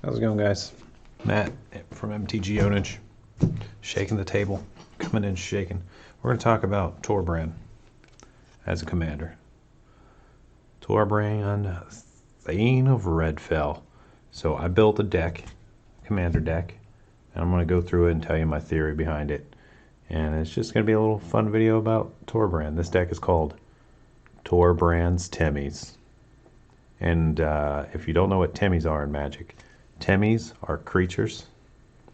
How's it going, guys? Matt from MTG Ownage, shaking the table, coming in shaking. We're going to talk about Torbran as a commander. Torbran, Thane of Redfell. So I built a deck, commander deck, and I'm going to go through it and tell you my theory behind it. And it's just going to be a little fun video about Torbran. This deck is called Torbran's Timmys. And if you don't know what Timmys are in Magic, Timmys are creatures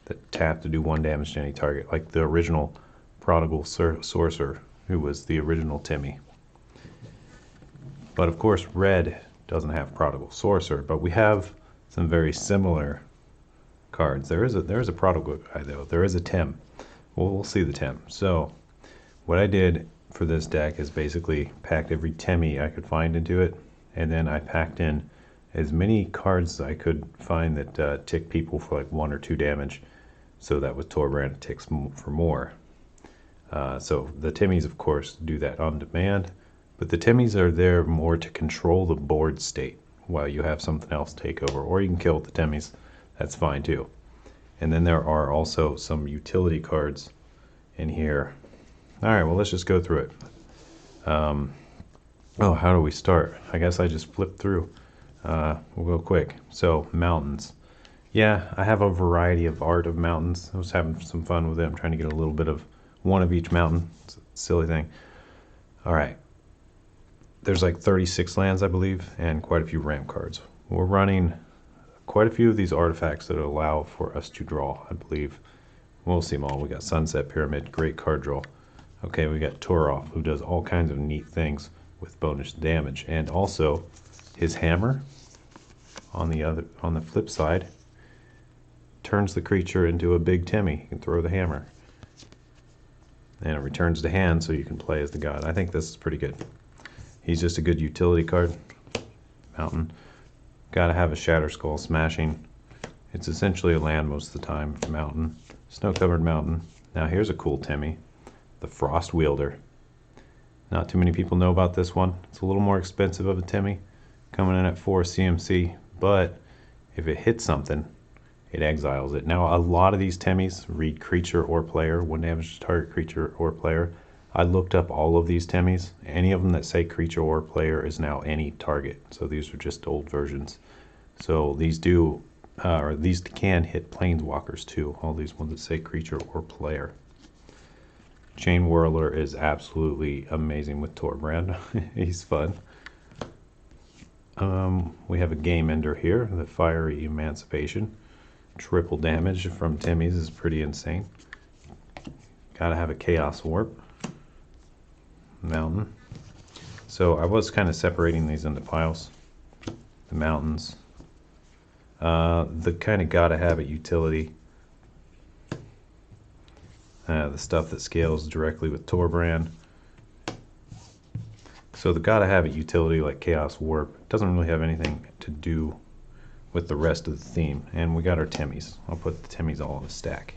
that tap to do 1 damage to any target, like the original Prodigal Sorcerer, who was the original Timmy. But of course, Red doesn't have Prodigal Sorcerer, but we have some very similar cards. There is a Prodigal guy, though. There is a Tim. Well, we'll see the Tim. So what I did for this deck is basically packed every Timmy I could find into it, and then I packed in as many cards as I could find that tick people for like 1 or 2 damage. So that with Torbran, it ticks for more. So the Timmys, of course, do that on demand, but the Timmys are there more to control the board state while you have something else take over, or you can kill the Timmys. That's fine too. And then there are also some utility cards in here. All right, well, let's just go through it. Oh, how do we start? I guess I just flip through. We'll go quick. So, mountains. Yeah, I have a variety of art of mountains. I was having some fun with it. I'm trying to get a little bit of one of each mountain. It's a silly thing. All right. There's like 36 lands, I believe, and quite a few ramp cards. We're running quite a few of these artifacts that allow for us to draw, I believe. We'll see them all. We got Sunset Pyramid, great card draw. Okay, we got Torov, who does all kinds of neat things with bonus damage, and also his hammer on the flip side turns the creature into a big Timmy. You can throw the hammer and it returns to hand, so you can play as the god. I think this is pretty good. He's just a good utility card. Mountain, gotta have a Shatter Skull. Smashing, it's essentially a land most of the time. Mountain, snow covered mountain. Now here's a cool Timmy, the Frost Wielder. Not too many people know about this one. It's a little more expensive of a Timmy, coming in at 4 CMC, but if it hits something, it exiles it. Now, a lot of these Timmys read creature or player, 1 damage to target creature or player. I looked up all of these Timmys. Any of them that say creature or player is now any target. So these are just old versions. So these these can hit planeswalkers too. All these ones that say creature or player. Chain Whirler is absolutely amazing with Torbran. He's fun. We have a Game Ender here, the Fiery Emancipation. Triple damage from Timmys is pretty insane. Gotta have a Chaos Warp. Mountain. So I was kind of separating these into piles. The mountains. The kind of gotta have it utility. The stuff that scales directly with Torbran. So the gotta have it utility like Chaos Warp doesn't really have anything to do with the rest of the theme. And we got our Timmys. I'll put the Timmys all in a stack.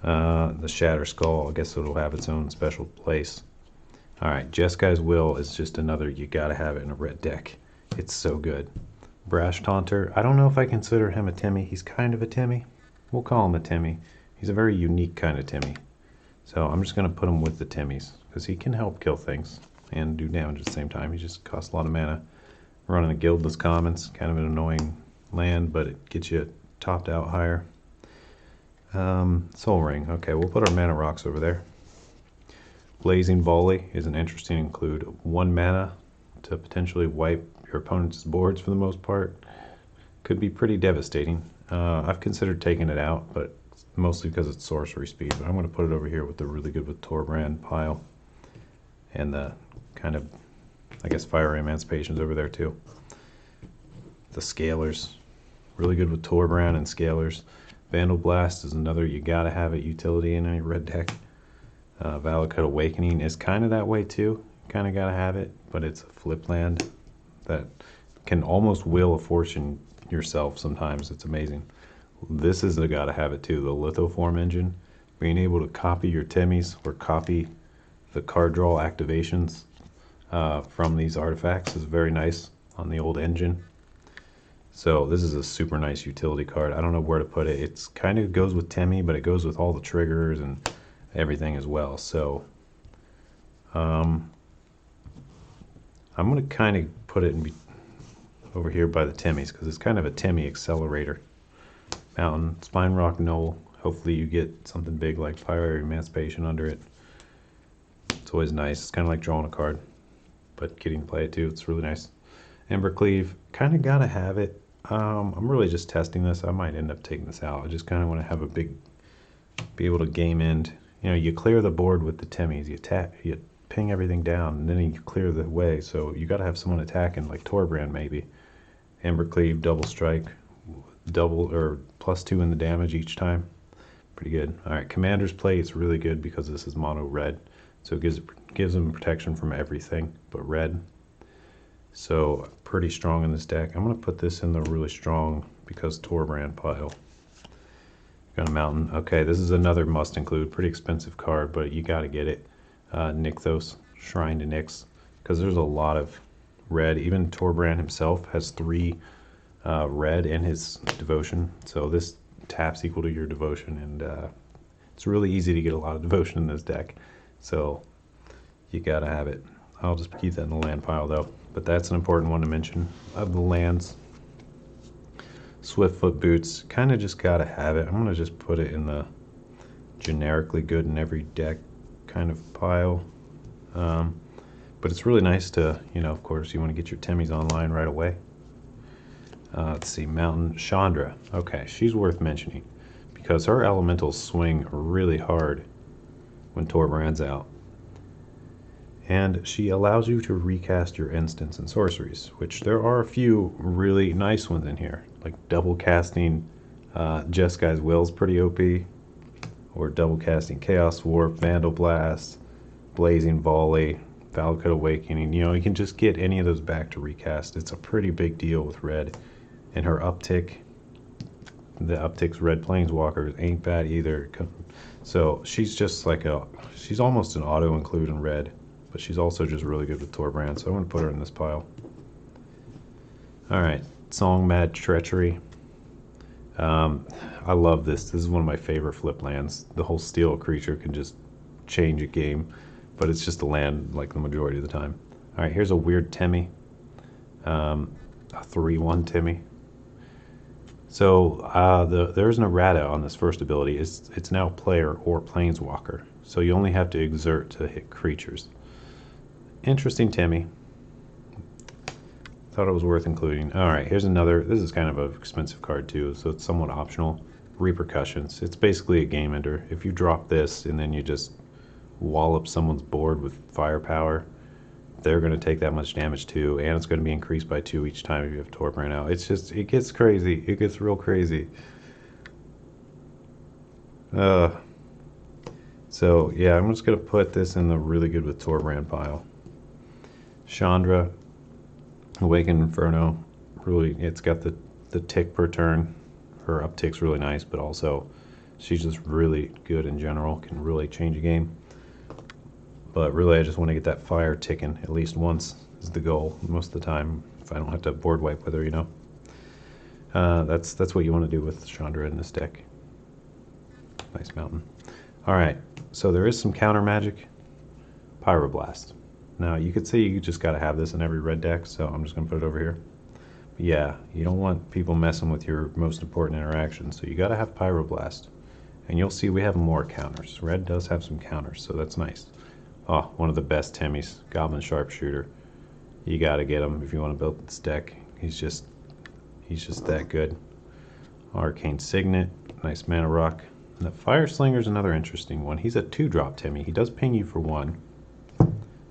The Shatter Skull, I guess it'll have its own special place. Alright, Jeskai's Will is just another you gotta have it in a red deck. It's so good. Brash Taunter, I don't know if I consider him a Timmy. He's kind of a Timmy. We'll call him a Timmy. He's a very unique kind of Timmy. So I'm just going to put him with the Timmys, because he can help kill things and do damage at the same time. He just costs a lot of mana. Running a Guildless Commons, kind of an annoying land, but it gets you topped out higher. Soul Ring, okay, we'll put our mana rocks over there. Blazing Volley is an interesting include. 1 mana to potentially wipe your opponent's boards for the most part. Could be pretty devastating. I've considered taking it out, but mostly because it's sorcery speed. But I'm going to put it over here with the really good with Torbran pile. And the kind of, I guess, Fiery Emancipation's over there too. The Scalers, really good with Torbran and Scalers. Vandal Blast is another you gotta have it utility in any red deck. Valakut Awakening is kind of that way too. Kind of gotta have it, but it's a flip land that can almost will a fortune yourself sometimes. It's amazing. This is a gotta have it too, the Lithoform engine. Being able to copy your Timmys or copy the card draw activations from these artifacts is very nice on the old engine. So this is a super nice utility card. I don't know where to put it. It's kind of goes with Timmy, but it goes with all the triggers and everything as well. So I'm going to kind of put it over here by the Timmys because it's kind of a Timmy accelerator. Mountain, Spine Rock Knoll. Hopefully you get something big like Fire Emancipation under it. It's always nice. It's kind of like drawing a card, but getting to play it too. It's really nice. Embercleave, kind of gotta have it. I'm really just testing this. I might end up taking this out. I just kind of want to have a be able to game end. You know, you clear the board with the Timmys. You ping everything down, and then you clear the way. So you gotta have someone attacking, like Torbran maybe. Embercleave, double strike, double or +2 in the damage each time. Pretty good. All right, Commander's Plate is really good because this is mono red, so it gives them protection from everything but red. So pretty strong in this deck. I'm gonna put this in the really strong because Torbran pile. Got a Mountain. Okay, this is another must include. Pretty expensive card, but you got to get it. Nykthos, Shrine to Nyx, because there's a lot of red. Even Torbran himself has 3 red in his devotion, so this taps equal to your devotion, and it's really easy to get a lot of devotion in this deck, so you gotta have it. I'll just keep that in the land pile though, but that's an important one to mention. Of the lands, Swiftfoot Boots, kind of just gotta have it. I'm gonna just put it in the generically good in every deck kind of pile, but it's really nice to, you know, of course you want to get your Timmys online right away. Let's see, Mountain, Chandra. Okay, she's worth mentioning because her elementals swing really hard when Torbran's out. And she allows you to recast your instants and sorceries, which there are a few really nice ones in here, like double casting Jeskai Will's pretty OP, or double casting Chaos Warp, Vandal Blast, Blazing Volley, Valakut Awakening. You know, you can just get any of those back to recast. It's a pretty big deal with red. And her uptick, the uptick's red Planeswalkers ain't bad either. So she's just like she's almost an auto include in red, but she's also just really good with Torbran, so I'm going to put her in this pile. Alright, Song Mad Treachery. I love this. This is one of my favorite flip lands. The whole steal creature can just change a game, but it's just a land like the majority of the time. Alright, here's a weird Timmy. A 3/1 Timmy. So there's an errata on this first ability. It's now player or planeswalker. So you only have to exert to hit creatures. Interesting Timmy. Thought it was worth including. Alright, here's another. This is kind of an expensive card too, so it's somewhat optional. Repercussions. It's basically a game ender. If you drop this and then you just wallop someone's board with firepower, they're going to take that much damage too, and it's going to be increased by 2 each time if you have Torbran out. It's just, it gets crazy. It gets real crazy. So yeah, I'm just going to put this in the really good with Torbran pile. Chandra, Awakened Inferno, really, it's got the tick per turn. Her uptick's really nice, but also she's just really good in general, can really change a game. But really, I just want to get that fire ticking at least once is the goal most of the time. If I don't have to board wipe with her, you know. That's what you want to do with Chandra in this deck. Nice Mountain. All right, so there is some counter magic. Pyroblast. Now you could say you just got to have this in every red deck, so I'm just gonna put it over here. But yeah, you don't want people messing with your most important interaction, so you got to have Pyroblast. And you'll see we have more counters. Red does have some counters, so that's nice. Oh, one of the best Timmys, Goblin Sharpshooter. You gotta get him if you want to build this deck. He's just that good. Arcane Signet, nice mana rock. And the Fire Slinger's another interesting one. He's a 2-drop Timmy. He does ping you for 1,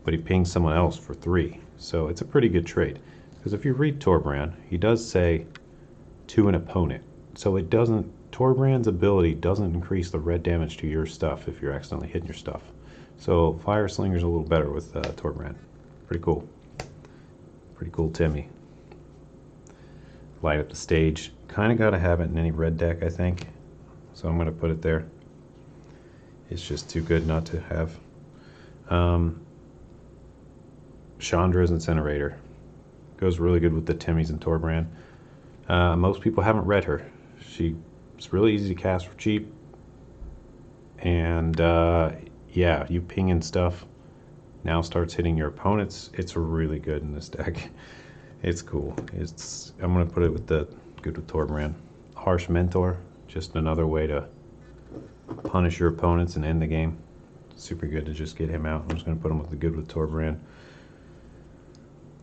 but he pings someone else for 3. So it's a pretty good trade. Because if you read Torbran, he does say to an opponent. So it doesn't, Torbran's ability doesn't increase the red damage to your stuff if you're accidentally hitting your stuff. So Fire Slinger's a little better with Torbran. Pretty cool. Pretty cool Timmy. Light up the stage. Kind of got to have it in any red deck, I think. So I'm going to put it there. It's just too good not to have. Chandra's Incinerator. Goes really good with the Timmys and Torbran. Most people haven't read her. She's really easy to cast for cheap. And yeah, you pinging stuff now starts hitting your opponents. It's really good in this deck. It's cool. I'm gonna put it with the good with Torbran. Harsh Mentor, just another way to punish your opponents and end the game. Super good to just get him out. I'm just gonna put him with the good with Torbran.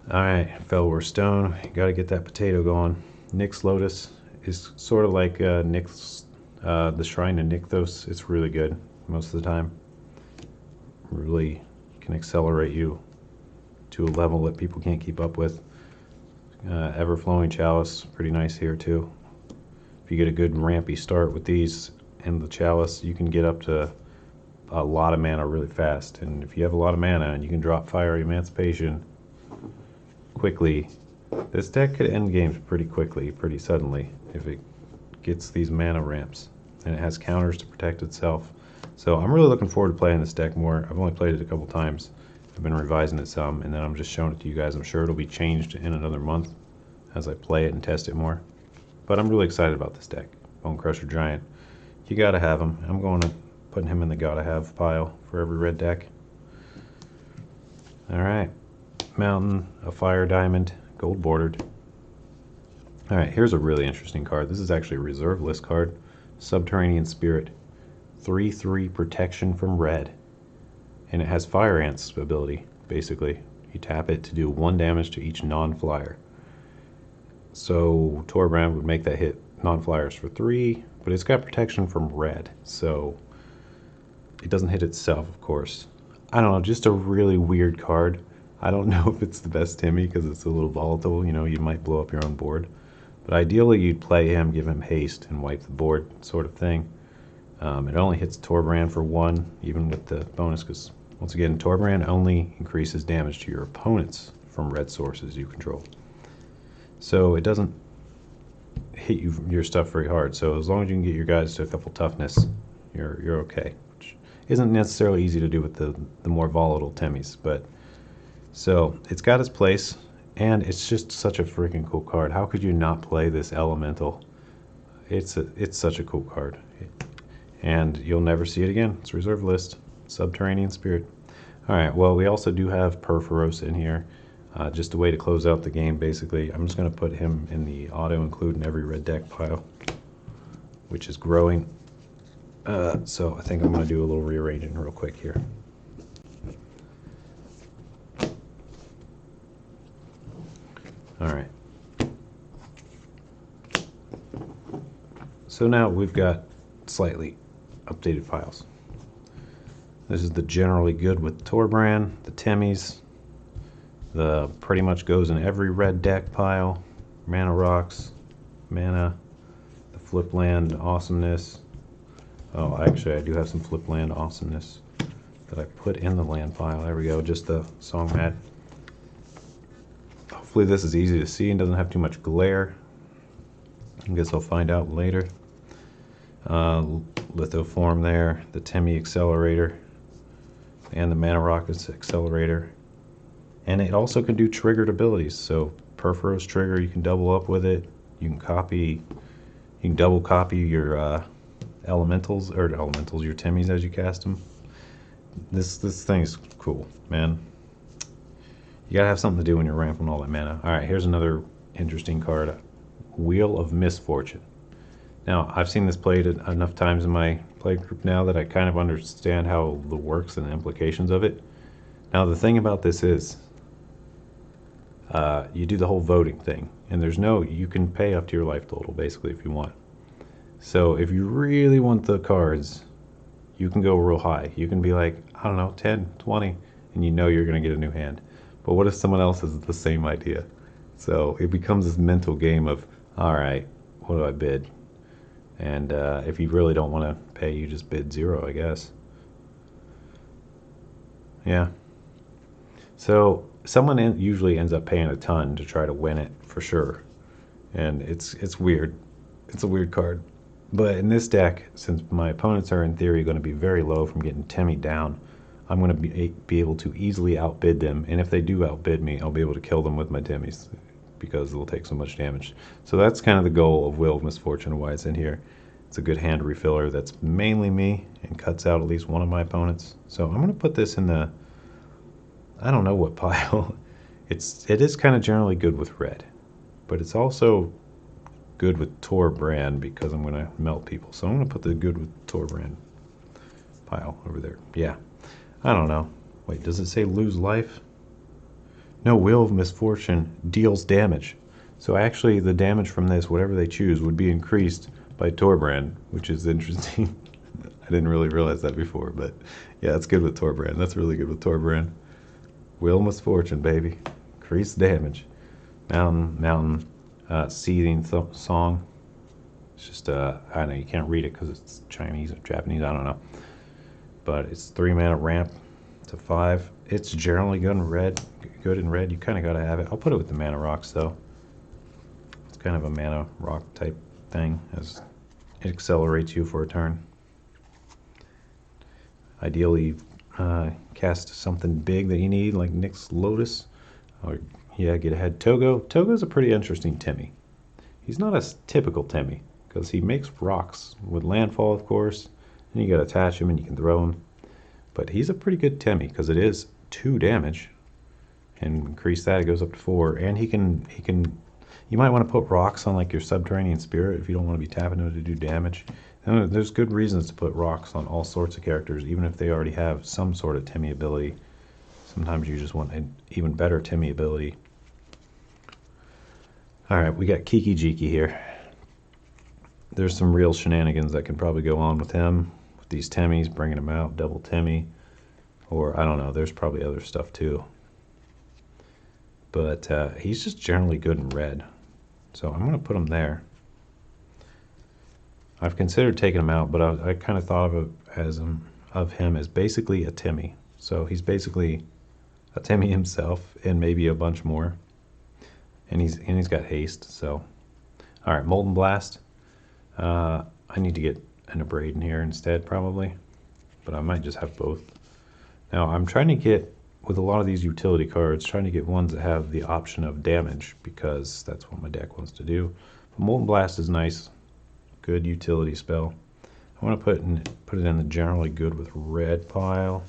Alright, Felwar Stone, you gotta get that potato going. Nyx Lotus is sort of like the Shrine of Nykthos. It's really good most of the time. Really can accelerate you to a level that people can't keep up with. Ever-flowing Chalice, pretty nice here too. If you get a good rampy start with these and the Chalice, you can get up to a lot of mana really fast. And if you have a lot of mana and you can drop Fiery Emancipation quickly, this deck could end games pretty quickly, pretty suddenly, if it gets these mana ramps. And it has counters to protect itself. So I'm really looking forward to playing this deck more. I've only played it a couple times. I've been revising it some, and then I'm just showing it to you guys. I'm sure it'll be changed in another month as I play it and test it more. But I'm really excited about this deck. Bone Crusher Giant. You gotta have him. I'm going to putting him in the gotta have pile for every red deck. Alright. Mountain, a Fire Diamond, gold bordered. Alright, here's a really interesting card. This is actually a reserve list card. Subterranean Spirit. 3/3 protection from red. And it has Fire Ant's ability, basically. You tap it to do 1 damage to each non-flyer. So Torbran would make that hit non-flyers for 3, but it's got protection from red, so it doesn't hit itself, of course. I don't know, just a really weird card. I don't know if it's the best Timmy because it's a little volatile. You know, you might blow up your own board. But ideally, you'd play him, give him haste, and wipe the board, sort of thing. It only hits Torbran for 1, even with the bonus, because once again, Torbran only increases damage to your opponents from red sources you control. So it doesn't hit your stuff very hard. So as long as you can get your guys to a couple toughness, you're okay. Which isn't necessarily easy to do with the more volatile Timmys. But so it's got its place, and it's just such a freaking cool card. How could you not play this elemental? It's such a cool card. And you'll never see it again. It's reserve list. Subterranean Spirit. Alright, well, we also do have Perforos in here. Just a way to close out the game, basically. I'm just going to put him in the auto-include in every red deck pile, which is growing. So I think I'm going to do a little rearranging real quick here. Alright. So now we've got slightly updated files. This is the generally good with Torbran, the Timmys. The pretty much goes in every red deck pile. Mana Rocks, Mana, the Flip Land Awesomeness. Oh, actually I do have some Flip Land Awesomeness that I put in the land pile. There we go, just the Song Mad. Hopefully this is easy to see and doesn't have too much glare. I guess I'll find out later. Lithoform there, the Timmy Accelerator, and the Mana Rockets Accelerator. And it also can do triggered abilities. So Perforos trigger, you can double up with it. You can double copy your elementals, your Timmys as you cast them. This thing is cool, man. You gotta have something to do when you're ramping all that mana. Alright, here's another interesting card. Wheel of Misfortune. Now, I've seen this played enough times in my play group now that I kind of understand how the works and the implications of it. Now, the thing about this is, you do the whole voting thing, and you can pay up to your life total, basically, if you want. So, if you really want the cards, you can go real high. You can be like, I don't know, 10, 20, and you know you're going to get a new hand. But what if someone else has the same idea? So, it becomes this mental game of, alright, what do I bid? And if you really don't want to pay, you just bid 0, I guess. Yeah. So someone usually ends up paying a ton to try to win it, for sure. And it's weird. It's a weird card. But in this deck, since my opponents are in theory going to be very low from getting Timmy down, I'm going to be able to easily outbid them. And if they do outbid me, I'll be able to kill them with my Timmys. because it'll take so much damage. So that's kind of the goal of Wheel of Misfortune and why it's in here. It's a good hand refiller that's mainly me and cuts out at least one of my opponents. So I'm going to put this in the, I don't know what pile. It is kind of generally good with red, but it's also good with Torbran because I'm going to melt people. So I'm going to put the good with Torbran pile over there. Yeah, I don't know. Wait, does it say lose life? No, Wheel of Misfortune deals damage. So actually the damage from this, whatever they choose, would be increased by Torbran, which is interesting. I didn't really realize that before, but yeah, that's good with Torbran. That's really good with Torbran. Wheel of Misfortune, baby. Increased damage. Mountain, Seething Song. It's just, I know you can't read it because it's Chinese or Japanese, I don't know. But it's 3 mana ramp to 5. It's generally good in red. You kind of got to have it. I'll put it with the mana rocks though. It's kind of a mana rock type thing as it accelerates you for a turn. Ideally, cast something big that you need, like Nyx Lotus, or yeah, get ahead. Togo's a pretty interesting Timmy. He's not a typical Timmy because he makes rocks with landfall, of course, and you got to attach him and you can throw him. But he's a pretty good Timmy because it is 2 damage, and increase that, it goes up to 4. And he can. You might want to put rocks on like your Subterranean Spirit if you don't want to be tapping him to do damage. And there's good reasons to put rocks on all sorts of characters, even if they already have some sort of Timmy ability. Sometimes you just want an even better Timmy ability. Alright, we got Kiki Jiki here. There's some real shenanigans that can probably go on with him. With these Timmys, bringing him out, double Timmy. Or, I don't know, there's probably other stuff too. But he's just generally good in red. So I'm going to put him there. I've considered taking him out, but I kind of thought of him as basically a Timmy. So he's basically a Timmy himself and maybe a bunch more. And he's got haste, so. Alright, Molten Blast. I need to get an Abrade in here instead, probably. But I might just have both. Now, I'm trying to get, with a lot of these utility cards, trying to get ones that have the option of damage, because that's what my deck wants to do. But Molten Blast is nice. Good utility spell. I want to put it in the generally good with red pile.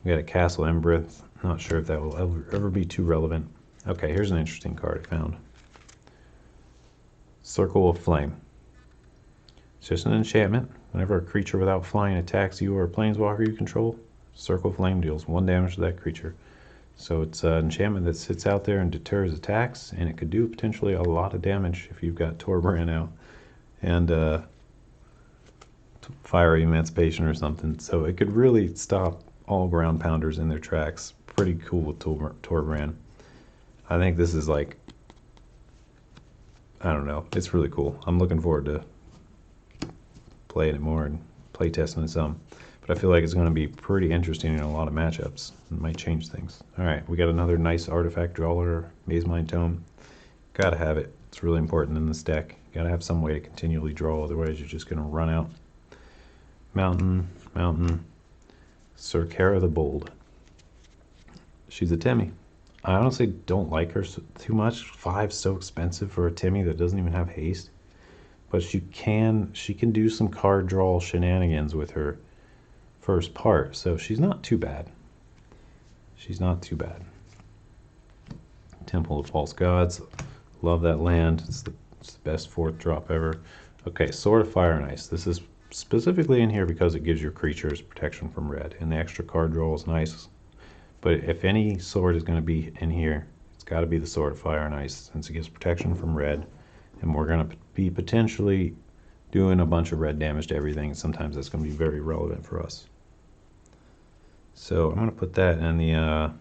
We got a Castle Embereth. Not sure if that will ever be too relevant. Okay, here's an interesting card I found. Circle of Flame. It's just an enchantment. Whenever a creature without flying attacks you or a planeswalker you control, Circle of Flame deals 1 damage to that creature. So it's an enchantment that sits out there and deters attacks, and it could do potentially a lot of damage if you've got Torbran out and Fire Emancipation or something. So it could really stop all ground pounders in their tracks. Pretty cool with Torbran. I think this is like, I don't know, it's really cool. I'm looking forward to playing it more and play testing it some. But I feel like it's going to be pretty interesting in a lot of matchups. It might change things. Alright, we got another nice artifact drawer, Maze Mind Tome. Gotta have it. It's really important in this deck. Gotta have some way to continually draw, otherwise you're just going to run out. Mountain, Circara the Bold. She's a Timmy. I honestly don't like her too much. 5's so expensive for a Timmy that doesn't even have haste. But she can do some card draw shenanigans with her first part, so she's not too bad. She's not too bad. Temple of False Gods. Love that land. It's the best 4th drop ever. Okay, Sword of Fire and Ice. This is specifically in here because it gives your creatures protection from red, and the extra card draw is nice. But if any sword is going to be in here, it's got to be the Sword of Fire and Ice, since it gives protection from red, and we're going to be potentially doing a bunch of red damage to everything. Sometimes that's going to be very relevant for us. So I'm going to put that in the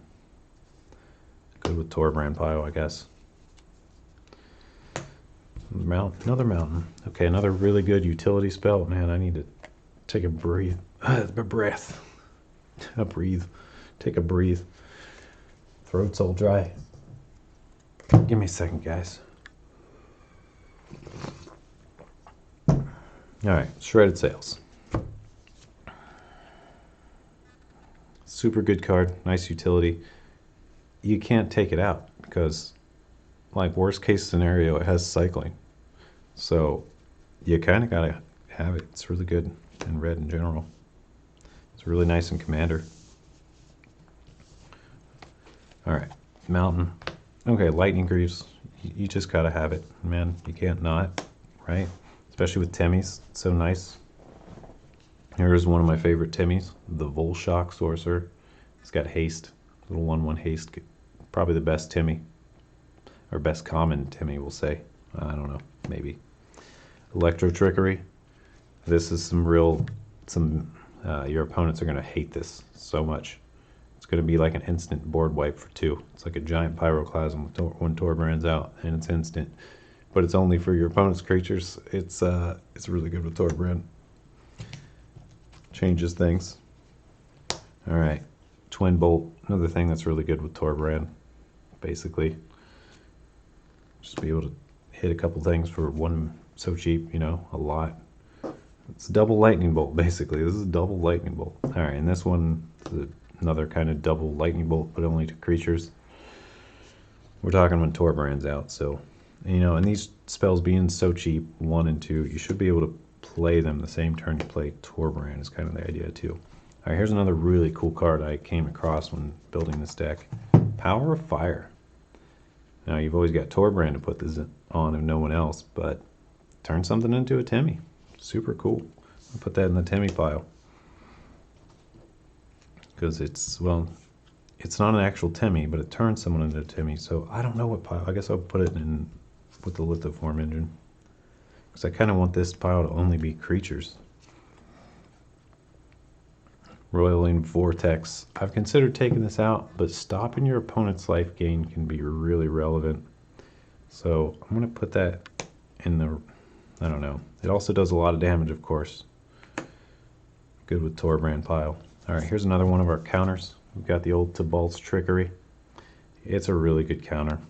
good with Torbran pile, I guess. Another mountain. Okay, another really good utility spell. Man, I need to take a breathe. Breath. A breathe. Take a breathe. Throat's all dry. Give me a second, guys. Alright, Shredded Sails. Super good card. Nice utility. You can't take it out because like worst case scenario, it has cycling. So you kind of gotta have it. It's really good in red in general. It's really nice in Commander. All right, Mountain. Okay, Lightning Greaves. You just gotta have it, man. You can't not, right? Especially with Timmys. It's so nice. Here's one of my favorite Timmys, the Volshock Sorcerer. It's got haste, little 1/1 haste. Probably the best Timmy, or best common Timmy, we'll say. I don't know, maybe. Electro Trickery. This is your opponents are gonna hate this so much. It's gonna be like an instant board wipe for 2. It's like a giant pyroclasm when Torbran's out, and it's instant. But it's only for your opponent's creatures. It's really good with Torbran. Changes things. All right, Twin Bolt. Another thing that's really good with Torbran. Basically, just be able to hit a couple things for one so cheap. You know, a lot. It's double lightning bolt, basically. This is double lightning bolt. All right, and this one is another kind of double lightning bolt, but only to creatures. We're talking when Torbran's out, so, you know, and these spells being so cheap, 1 and 2, you should be able to play them the same turn you play Torbran is kind of the idea too. All right, here's another really cool card I came across when building this deck. Power of Fire. Now, you've always got Torbran to put this on and no one else, but turn something into a Timmy. Super cool. I'll put that in the Timmy pile. Because it's not an actual Timmy, but it turns someone into a Timmy. So I don't know what pile. I guess I'll put it in with the Lithoform engine. Because I kind of want this pile to only be creatures. Roiling Vortex. I've considered taking this out, but stopping your opponent's life gain can be really relevant. So I'm going to put that in the... I don't know. It also does a lot of damage, of course. Good with Torbran pile. All right, here's another one of our counters. We've got the old Electro Trickery. It's a really good counter.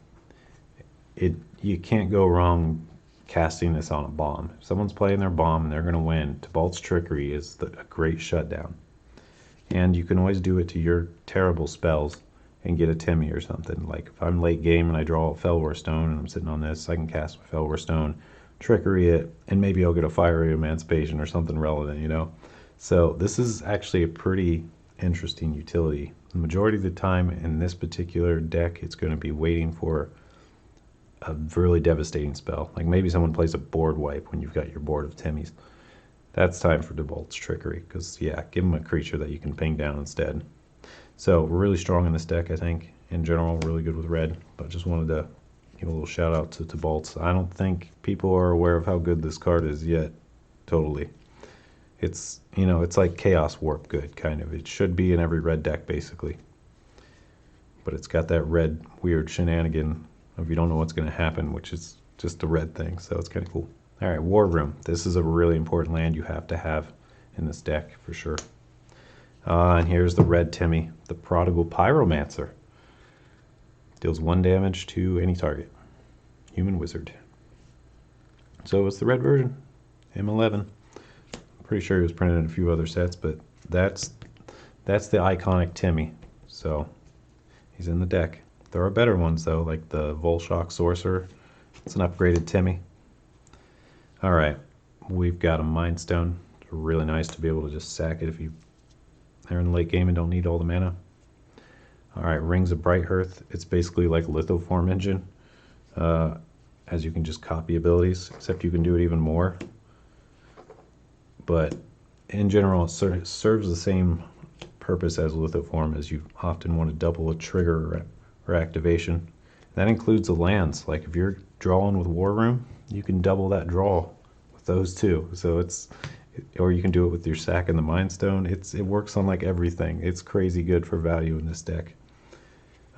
You can't go wrong casting this on a bomb. If someone's playing their bomb and they're going to win, Electro Trickery is a great shutdown. And you can always do it to your terrible spells and get a Timmy or something. Like if I'm late game and I draw a Fellwar Stone and I'm sitting on this, I can cast my Fellwar Stone, Trickery it, and maybe I'll get a Fiery Emancipation or something relevant, you know? So this is actually a pretty interesting utility. The majority of the time in this particular deck, it's going to be waiting for a really devastating spell. Like maybe someone plays a board wipe when you've got your board of Timmys. That's time for Electro Trickery, because yeah, give them a creature that you can ping down instead. So we're really strong in this deck, I think. In general, really good with red, but just wanted to give a little shout out to Bolts. I don't think people are aware of how good this card is yet, totally. It's, you know, it's like Chaos Warp good, kind of. It should be in every red deck, basically. But it's got that red weird shenanigan of you don't know what's going to happen, which is just a red thing, so it's kind of cool. All right, War Room. This is a really important land you have to have in this deck, for sure. And here's the red Timmy, the Prodigal Pyromancer. Deals 1 damage to any target. Human Wizard. So it's the red version, M11. Pretty sure it was printed in a few other sets, but that's the iconic Timmy. So he's in the deck. There are better ones though, like the Volshock Sorcerer. It's an upgraded Timmy. All right, we've got a Mind Stone. It's really nice to be able to just sack it if they're in the late game and don't need all the mana. All right, Rings of Bright Hearth. It's basically like Lithoform engine, as you can just copy abilities, except you can do it even more. But in general, it serves the same purpose as Lithoform, as you often want to double a trigger or activation. That includes the lands. Like if you're drawing with War Room, you can double that draw with those two. So or you can do it with your sack and the Mind Stone. It works on like everything. It's crazy good for value in this deck.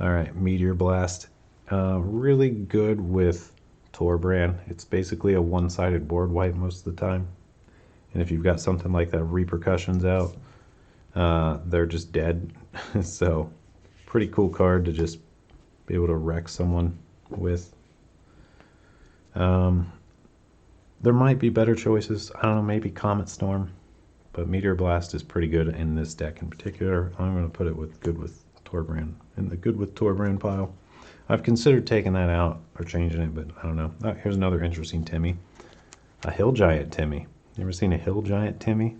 All right, Meteor Blast. Really good with Torbran. It's basically a one-sided board wipe most of the time. And if you've got something like that Repercussions out, they're just dead. So pretty cool card to just be able to wreck someone with. There might be better choices. I don't know, maybe Comet Storm. But Meteor Blast is pretty good in this deck in particular. I'm going to put it good with Torbran, in the good with Torbran pile. I've considered taking that out or changing it, but I don't know. Oh, here's another interesting Timmy. A Hill Giant Timmy. You ever seen a Hill Giant Timmy?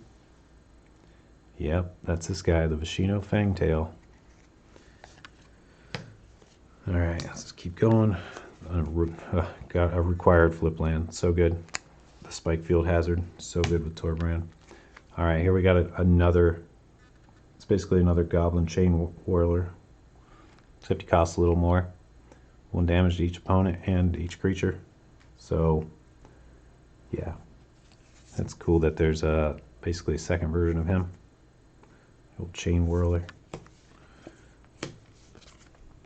Yep, that's this guy, the Vishino Fangtail. Alright, let's just keep going. Got a required flip land. So good. The Spike Field Hazard. So good with Torbran. Alright, here we got another. It's basically another Goblin Chain Whirler. Except he costs a little more. 1 damage to each opponent and each creature. So, yeah. That's cool that there's basically a second version of him. Old Chain Whirler.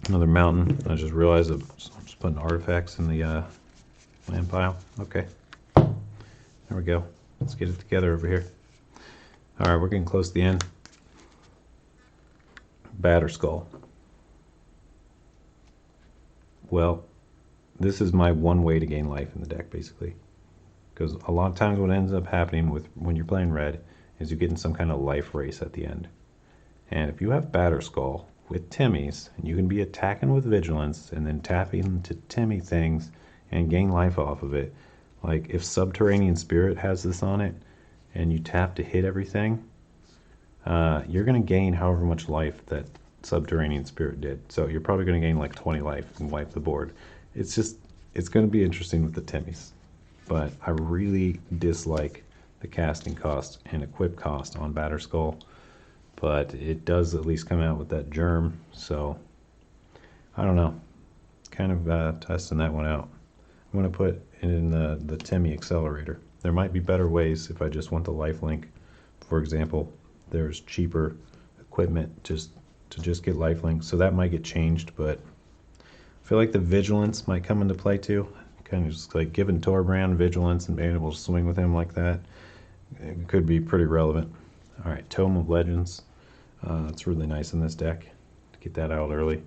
Another mountain. I just realized I'm just putting artifacts in the land pile. Okay. There we go. Let's get it together over here. Alright, we're getting close to the end. Batterskull. Well, this is my one way to gain life in the deck, basically. Because a lot of times what ends up happening when you're playing red is you get in some kind of life race at the end. And if you have Batterskull with Timmys, and you can be attacking with Vigilance and then tapping to Timmy things and gain life off of it. Like if Subterranean Spirit has this on it and you tap to hit everything, you're going to gain however much life that Subterranean Spirit did. So you're probably going to gain like 20 life and wipe the board. It's going to be interesting with the Timmys. But I really dislike the casting cost and equip cost on Batterskull. But it does at least come out with that germ. So I don't know. Kind of testing that one out. I'm going to put it in the Timmy accelerator. There might be better ways if I just want the lifelink. For example, there's cheaper equipment to just get lifelink. So that might get changed, but I feel like the Vigilance might come into play too. Kind of just like giving Torbran Vigilance and being able to swing with him like that. It could be pretty relevant. Alright, Tome of Legends. It's really nice in this deck to get that out early.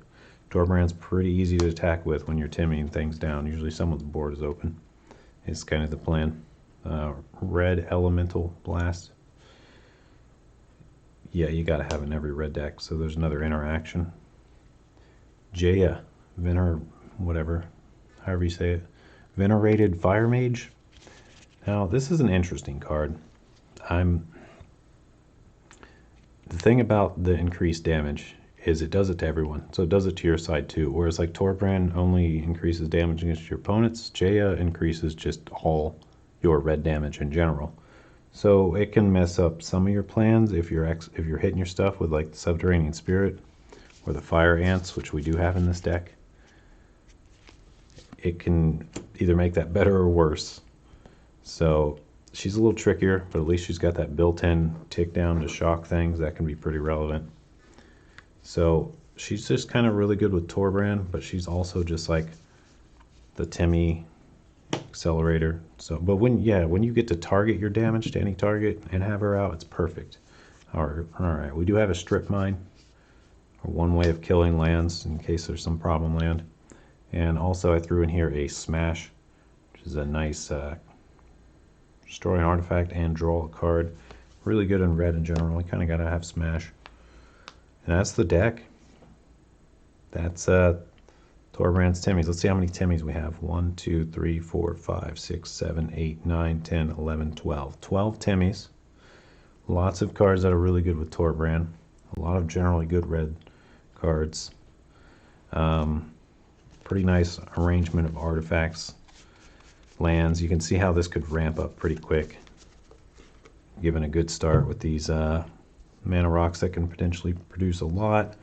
Torbran's pretty easy to attack with when you're timmying things down. Usually some of the board is open. It's kind of the plan. Red Elemental Blast. Yeah, you gotta have it in every red deck, so there's another interaction. Jaya, whatever, however you say it. Venerated Fire Mage. Now, this is an interesting card. The thing about the increased damage is it does it to everyone. So it does it to your side too. Whereas like Torbran only increases damage against your opponents, Jaya increases just all your red damage in general. So it can mess up some of your plans if you're hitting your stuff with like the Subterranean Spirit or the Fire Ants, which we do have in this deck. It can either make that better or worse. So she's a little trickier, but at least she's got that built-in tick down to shock things that can be pretty relevant. So she's just kind of really good with Torbran, but she's also just like the Timmy accelerator. So, but when you get to target your damage to any target and have her out, it's perfect. All right, we do have a strip mine, or one way of killing lands in case there's some problem land. And also I threw in here a smash, which is a nice destroy an artifact and draw a card. Really good in red in general. You kind of got to have smash. And that's the deck. That's Torbran's Timmys. Let's see how many Timmys we have. 1, 2, 3, 4, 5, 6, 7, 8, 9, 10, 11, 12. 12 Timmys. Lots of cards that are really good with Torbran. A lot of generally good red cards. Pretty nice arrangement of artifacts, lands. You can see how this could ramp up pretty quick, given a good start with these mana rocks that can potentially produce a lot,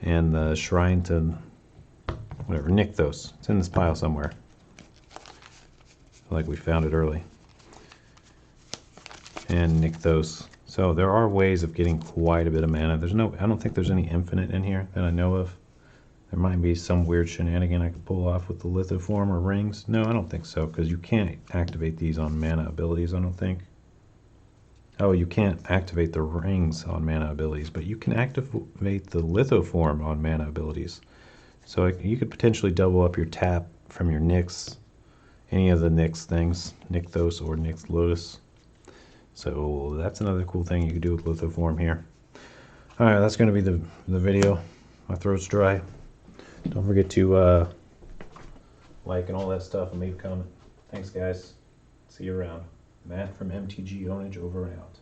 and the shrine to whatever, Nykthos. It's in this pile somewhere. Like we found it early. And Nykthos. So there are ways of getting quite a bit of mana. I don't think there's any infinite in here that I know of. There might be some weird shenanigan I could pull off with the lithoform or rings. No, I don't think so, because you can't activate these on mana abilities, I don't think. Oh, you can't activate the rings on mana abilities, but you can activate the lithoform on mana abilities. So you could potentially double up your tap from your Nyx, any of the Nyx things, Nykthos or Nyx Lotus. So that's another cool thing you could do with lithoform here. Alright, that's going to be the video. My throat's dry. Don't forget to like and all that stuff and leave a comment. Thanks, guys. See you around. Matt from MTG Ownage over and out.